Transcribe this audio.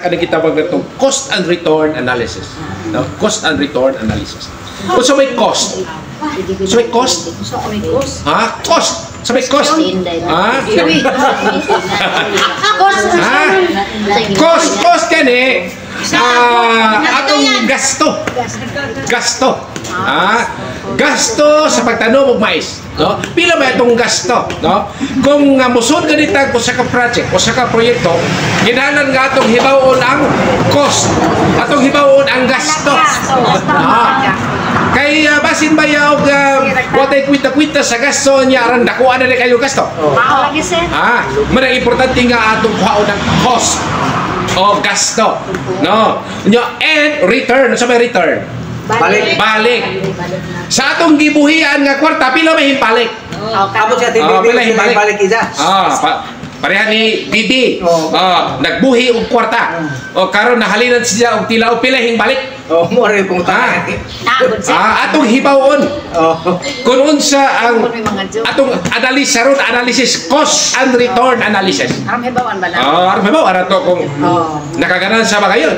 Kada kita maggatong cost and return analysis. No? Cost and return analysis. Kung sa may cost. So may cost? Ha? Cost. Sa may cost. Ha? Cost kani atong gasto. Gasto sa pagtanom og mais, no? Pila ba itong gasto, no? Kung musod ganitag usa ka project, usa ka proyekto, kinahanglan nga atong hibawon ang cost, atong hibawon ang gasto. Kay basin bayaw watay kwita-kwita sa gasto niya aron dakuan na kayo gasto. Man ang importante nga atong kuhaon ang cost o gasto, no? And return, sa may return. Balik. Sa atong gibuhian nga kwarta, pila may himpalik? Kapag siya pila himpalik isa. Pareha ni Bibi. Nagbuhi og kwarta. Karon nahalinan siya og tila og pila himpalik? Mo rin pong atong hibawon. Kung unsa ang atong analysis cost and return analysis. Aram hibawan bala. Aram hibaw ara to kung nakaganan sa ba kayo?